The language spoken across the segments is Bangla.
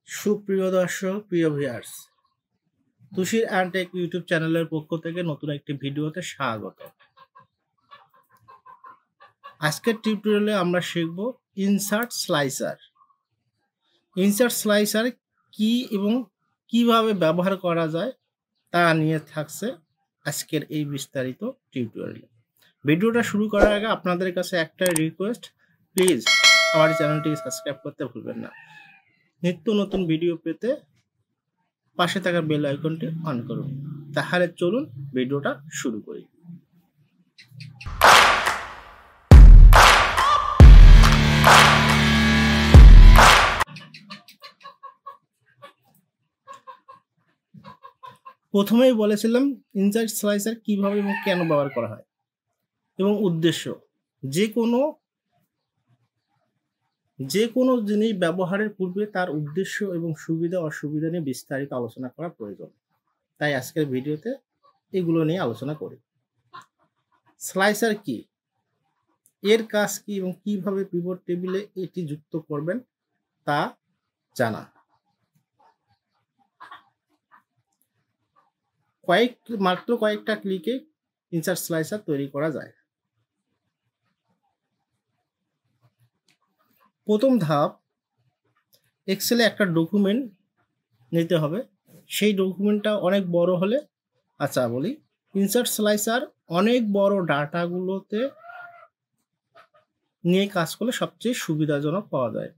সুপ্রিয় দর্শক, প্রিয় ভিউয়ার্স, তুষির অ্যান্ড টেক ইউটিউব চ্যানেলের পক্ষ থেকে নতুন একটি ভিডিওতে স্বাগত। আজকের টিউটোরিয়ালে আমরা শিখব ইনসার্ট স্লাইসার। ইনসার্ট স্লাইসার কি এবং কিভাবে ব্যবহার করা যায় তা নিয়ে থাকছে আজকের এই বিস্তারিত টিউটোরিয়ালে। ভিডিওটা শুরু করার আগে আপনাদের কাছে একটা রিকোয়েস্ট, প্লিজ আমার চ্যানেলটি সাবস্ক্রাইব করতে ভুলবেন না। নিত্য নতুন ভিডিও পেতে পাশে থাকা বেল আইকনটি অন করুন। তাহলে চলুন ভিডিওটা শুরু করি। প্রথমেই বলেছিলাম ইনসার্ট স্লাইসার কিভাবে এবং কেন ব্যবহার করা হয় এবং উদ্দেশ্য। যে কোনো জিনিস ব্যবহারের পূর্বে তার উদ্দেশ্য এবং সুবিধা অসুবিধা নিয়ে বিস্তারিত আলোচনা করা প্রয়োজন। তাই আজকের ভিডিওতে এগুলো নিয়ে আলোচনা করি। স্লাইসার কি, এর কাজ কি এবং কিভাবে পিভট টেবিলে এটি যুক্ত করবেন তা জানা। মাত্র কয়েকটা ক্লিকে ইনসার্ট স্লাইসার তৈরি করা যায়। প্রথম ধাপ, এক্সেলে একটা ডকুমেন্ট নিতে হবে। সেই ডকুমেন্টটা অনেক বড় হলে, বলি ইনসার্ট স্লাইসার অনেক বড় ডাটাগুলোতে নিয়ে কাজ করলে সবচেয়ে সুবিধাজনক পাওয়া যায়।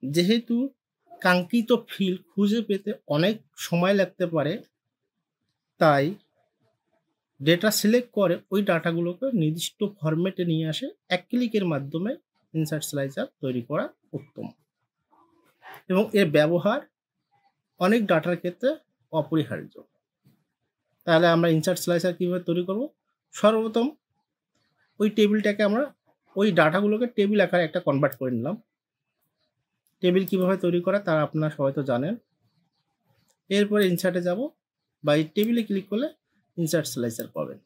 যেহেতু কাঙ্ক্ষিত ফিল্ড খুঁজে পেতে অনেক সময় লাগতে পারে, তাই ডেটা সিলেক্ট করে ওই ডাটাগুলোকে নির্দিষ্ট ফরম্যাটে নিয়ে আসে এক ক্লিকের মাধ্যমে ইনসার্ট স্লাইসার তৈরি করা উত্তম এবং এর ব্যবহার অনেক ডাটার ক্ষেত্রে অপরিহার্য। তাহলে আমরা ইনসার্ট স্লাইসার কীভাবে তৈরি করব? সর্বপ্রথম ওই টেবিলটাকে আমরা ওই ডাটাগুলোকে টেবিল আকারে একটা কনভার্ট করে নিলাম। টেবিল কিভাবে তৈরি করা তা আপনারা সবাই তো জানেন। এরপরে ইনসার্টে যাব বা এই টেবিলে ক্লিক করলে ইনসার্ট স্লাইসার পাবেন।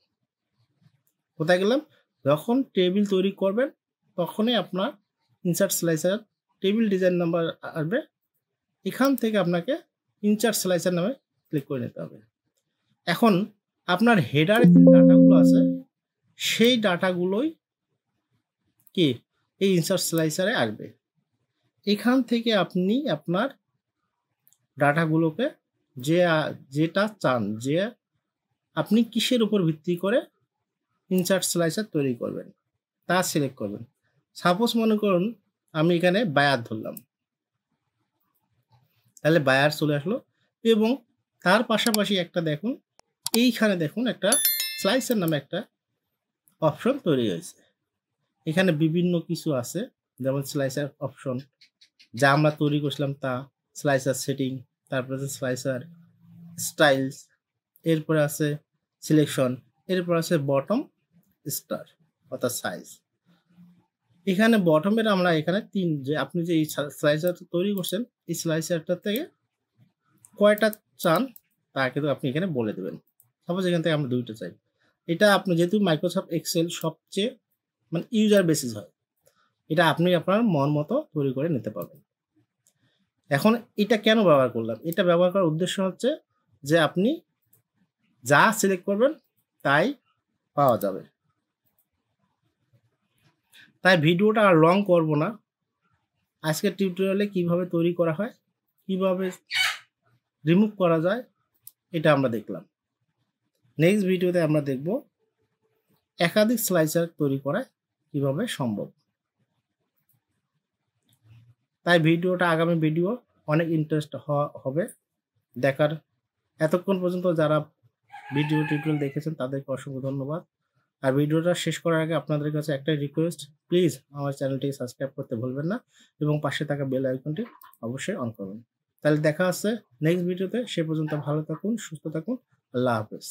কোথায় গেলাম? যখন টেবিল তৈরি করবেন তখনই আপনার insert slicer table design number আসবে। এখান থেকে আপনাকে ইনসার্ট স্লাইসার নামে ক্লিক করে নিতে হবে। এখন আপনার হেডারে যে ডাটাগুলো আছে সেই ডাটাগুলোই কি এই ইনসার্ট স্লাইসারে আসবে। এখান থেকে আপনি আপনার ডাটাগুলোকে যেটা চান, যে আপনি কিসের উপর ভিত্তি করে ইনসার্ট স্লাইসার তৈরি করবেন তা সিলেক্ট করবেন। সাপোজ মনে করুন আমি এখানে বায়ার ধরলাম, তাহলে বায়ার চলে আসলো এবং তার পাশাপাশি একটা দেখুন, এইখানে দেখুন একটা স্লাইসার নামে একটা অপশন তৈরি হয়েছে। এখানে বিভিন্ন কিছু আছে, যেমন স্লাইসার অপশন যা আমরা তৈরি করছিলাম তা, স্লাইসার সেটিং, তারপরে আছে স্লাইসার স্টাইলস, এরপরে আছে সিলেকশন, এরপর আছে বটম স্টার অর্থাৎ সাইজ। এখানে বটমের আমরা এখানে যে আপনি যে এই স্লাইসার তৈরি করছেন এই স্লাইসারটা থেকে কয়টা চান তা কিন্তু আপনি এখানে বলে দেবেন। সাপোজ এখান থেকে আমরা 2টা চাই। এটা আপনি যেহেতু মাইক্রোসফট এক্সেল সবচেয়ে ইউজার বেসিস হয়, এটা আপনি আপনার মন মতো তৈরি করে নিতে পারবেন। এখন এটা কেন ব্যবহার করলাম? এটা ব্যবহার করার উদ্দেশ্য হচ্ছে যে আপনি যা সিলেক্ট করবেন তাই পাওয়া যাবে। তাই ভিডিওটা আর লং করব না। আজকের টিউটোরিয়ালে কিভাবে তৈরি করা হয়, কিভাবে রিমুভ করা যায়, এটা আমরা দেখলাম। নেক্সট ভিডিওতে আমরা দেখব একাধিক স্লাইসার তৈরি করা কিভাবে সম্ভব। তাই ভিডিওটা আগামী ভিডিও অনেক ইন্টারেস্ট হবে দেখার। এতক্ষণ পর্যন্ত যারা ভিডিও টিউটোরিয়াল দেখেছেন তাদেরকে অসংখ্য ধন্যবাদ। আর ভিডিওটা শেষ করার আগে আপনাদের কাছে একটাই রিকোয়েস্ট, প্লিজ আমার চ্যানেলটি সাবস্ক্রাইব করতে ভুলবেন না এবং পাশে থাকা বেল আইকনটি অবশ্যই অন করুন। তাহলে দেখা হচ্ছে নেক্সট ভিডিওতে। সে পর্যন্ত ভালো থাকুন, সুস্থ থাকুন। আল্লাহ হাফেজ।